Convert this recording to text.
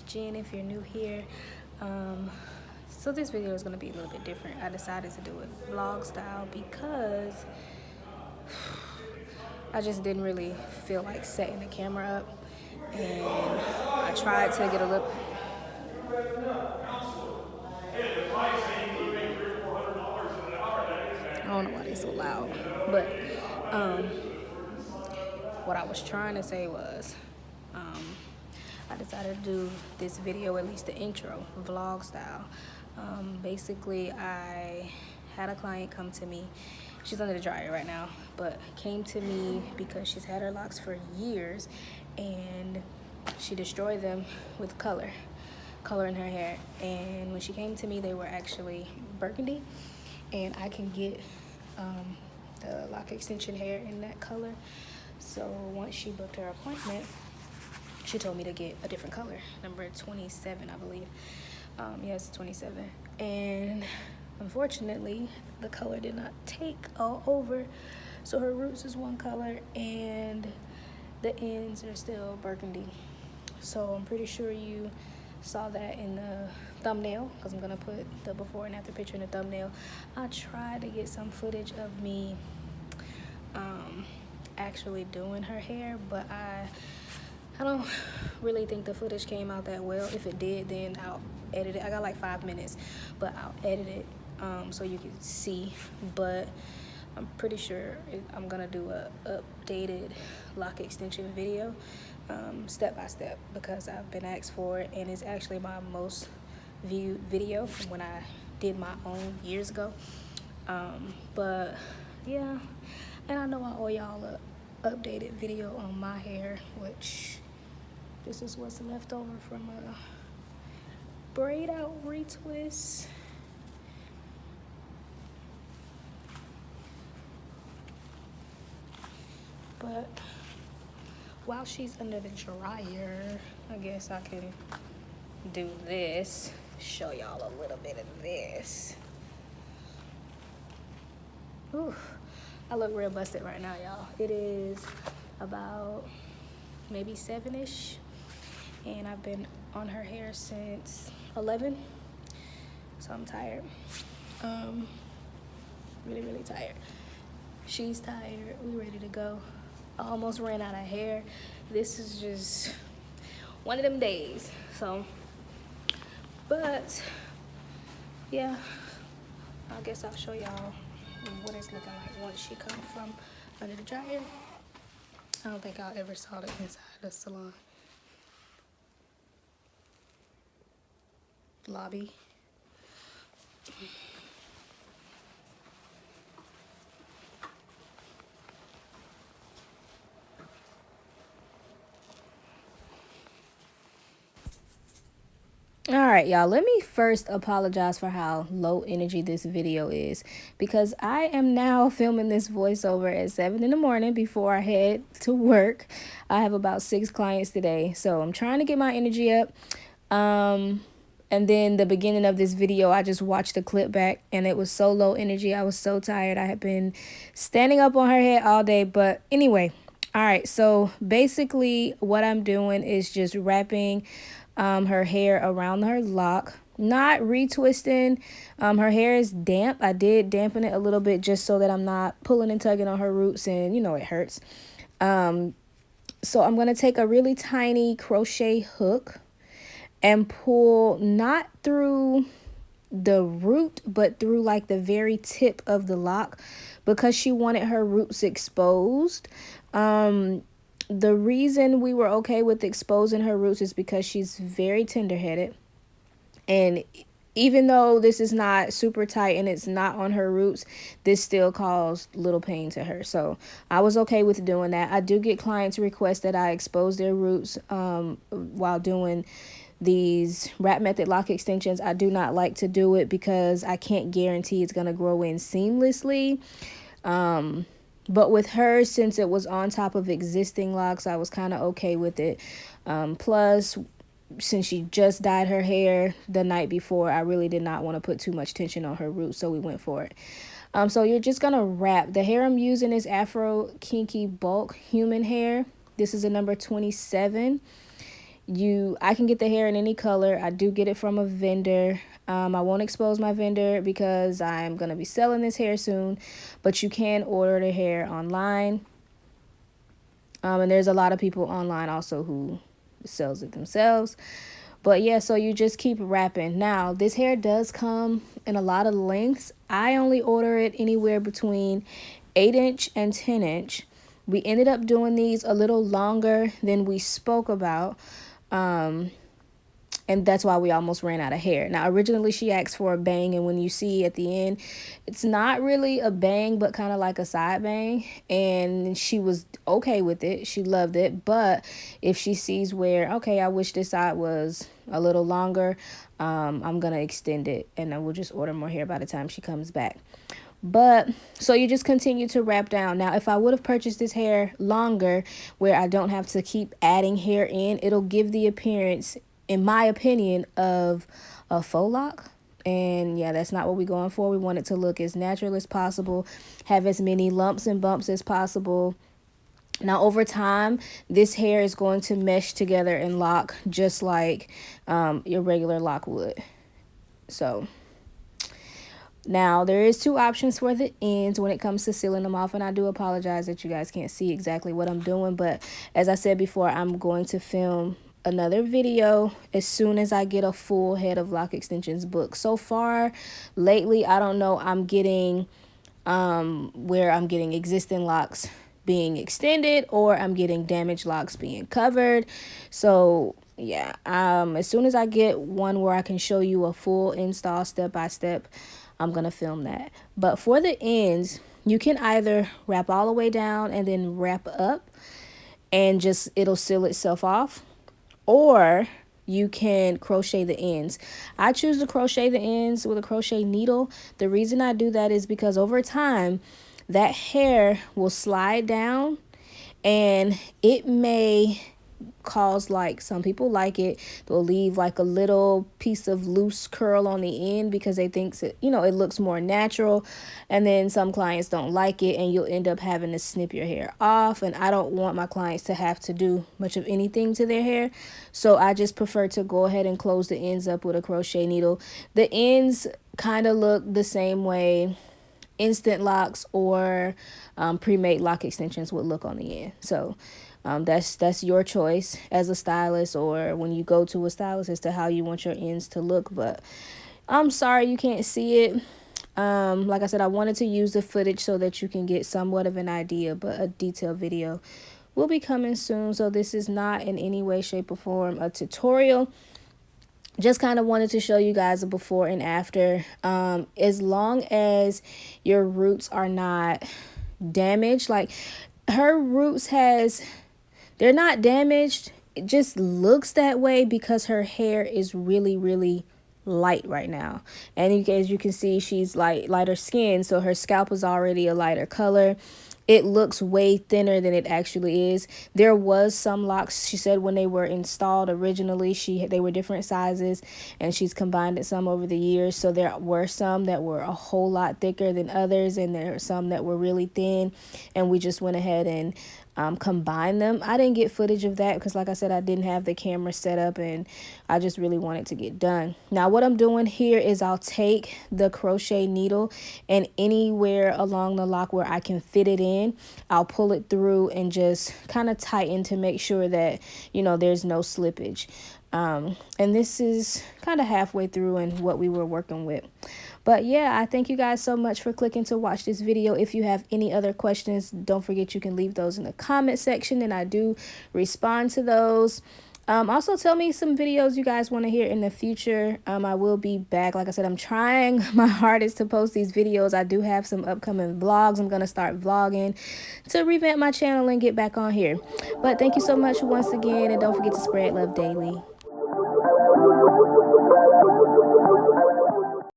Jen if you're new here. So this video is going to be a little bit different. I decided to do it vlog style because I just didn't really feel like setting the camera up, and I tried to get a look. I don't know why they're so loud, but what I was trying to say was I decided to do this video, at least the intro, vlog style. Basically, I had a client come to me. She's under the dryer right now, but came to me because she's had her locks for years and she destroyed them with color in her hair. And when she came to me, they were actually burgundy, and I can get the lock extension hair in that color. So once she booked her appointment, she told me to get a different color, number 27, I believe. Yes, 27. And unfortunately, the color did not take all over. So her roots is one color and the ends are still burgundy. So I'm pretty sure you saw that in the thumbnail, because I'm gonna put the before and after picture in the thumbnail. I tried to get some footage of me actually doing her hair, but I don't really think the footage came out that well. If it did, then I'll edit it. I got like 5 minutes, but I'll edit it so you can see. But I'm pretty sure I'm gonna do a updated lock extension video, step by step, because I've been asked for it, and it's actually my most viewed video from when I did my own years ago. But yeah, and I know I owe y'all a updated video on my hair, which this is what's left over from a braid out retwist. But while she's under the dryer, I guess I can do this, show y'all a little bit of this. Ooh, I look real busted right now, y'all. It is about maybe 7-ish, and I've been on her hair since 11, so I'm tired. Really tired. She's tired. We ready to go. I almost ran out of hair. This is just one of them days. So, but yeah, I guess I'll show y'all what it's looking like once she comes from under the dryer. I don't think I'll ever saw it inside the salon lobby. All right, y'all, let me first apologize for how low energy this video is, because I am now filming this voiceover at 7 in the morning before I head to work. I have about 6 clients today, so I'm trying to get my energy up. And then the beginning of this video, I just watched the clip back, and it was so low energy. I was so tired. I had been standing up on her head all day. But anyway, all right, so basically what I'm doing is just wrapping her hair around her lock, not retwisting. Her hair is damp. I did dampen it a little bit just so that I'm not pulling and tugging on her roots, and you know it hurts. So I'm going to take a really tiny crochet hook and pull not through the root, but through like the very tip of the lock, because she wanted her roots exposed. The reason we were okay with exposing her roots is because she's very tender-headed, and even though this is not super tight and it's not on her roots, this still caused little pain to her. So I was okay with doing that. I do get clients request that I expose their roots while doing these wrap method lock extensions. I do not like to do it because I can't guarantee it's going to grow in seamlessly. But with her, since it was on top of existing locks, I was kind of okay with it. Plus, since she just dyed her hair the night before, I really did not want to put too much tension on her roots, so we went for it. So you're just going to wrap. The hair I'm using is Afro Kinky Bulk Human Hair. This is a number 27. I can get the hair in any color. I do get it from a vendor. I won't expose my vendor because I'm going to be selling this hair soon, but you can order the hair online. And there's a lot of people online also who sells it themselves. But yeah, so you just keep wrapping. Now, this hair does come in a lot of lengths. I only order it anywhere between 8-inch and 10-inch. We ended up doing these a little longer than we spoke about. And that's why we almost ran out of hair. Now, originally she asked for a bang, and when you see at the end, it's not really a bang, but kind of like a side bang. And she was okay with it. She loved it. But if she sees where, okay, I wish this side was a little longer, I'm going to extend it, and then we'll just order more hair by the time she comes back. But so you just continue to wrap down. Now, if I would have purchased this hair longer where I don't have to keep adding hair in, it'll give the appearance, in my opinion, of a faux lock. And yeah, that's not what we're going for. We want it to look as natural as possible, have as many lumps and bumps as possible. Now, over time, this hair is going to mesh together and lock just like your regular lock would. So now, there is 2 options for the ends when it comes to sealing them off, and I do apologize that you guys can't see exactly what I'm doing, but as I said before, I'm going to film another video as soon as I get a full head of lock extensions booked. So far, lately, I don't know, I'm getting where I'm getting existing locks being extended, or I'm getting damaged locks being covered. So yeah, as soon as I get one where I can show you a full install step by step, I'm gonna film that. But for the ends, you can either wrap all the way down and then wrap up and just it'll seal itself off, or you can crochet the ends. I choose to crochet the ends with a crochet needle. The reason I do that is because over time that hair will slide down, and it may cause, like, some people like it, they'll leave like a little piece of loose curl on the end because they think that, you know, it looks more natural. And then some clients don't like it, and you'll end up having to snip your hair off, and I don't want my clients to have to do much of anything to their hair. So I just prefer to go ahead and close the ends up with a crochet needle. The ends kind of look the same way instant locks or pre-made lock extensions would look on the end. So that's your choice as a stylist, or when you go to a stylist, as to how you want your ends to look. But I'm sorry you can't see it. Like I said, I wanted to use the footage so that you can get somewhat of an idea, but a detailed video will be coming soon. So this is not in any way, shape, or form a tutorial. Just kind of wanted to show you guys a before and after. As long as your roots are not damaged, like her roots they're not damaged. It just looks that way because her hair is really, really light right now. And as you can see, she's lighter skin, so her scalp is already a lighter color. It looks way thinner than it actually is. There was some locks, she said, when they were installed originally, they were different sizes, and she's combined it some over the years. So there were some that were a whole lot thicker than others, and there are some that were really thin, and we just went ahead and combine them. I didn't get footage of that because, like I said, I didn't have the camera set up, and I just really wanted to get done. Now what I'm doing here is I'll take the crochet needle, and anywhere along the lock where I can fit it in, I'll pull it through and just kind of tighten to make sure that, you know, there's no slippage. And this is kind of halfway through and what we were working with. But yeah, I thank you guys so much for clicking to watch this video. If you have any other questions, don't forget you can leave those in the comment section, and I do respond to those. Also, tell me some videos you guys want to hear in the future. I will be back. Like I said, I'm trying my hardest to post these videos. I do have some upcoming vlogs. I'm going to start vlogging to revamp my channel and get back on here. But thank you so much once again, and don't forget to spread love daily.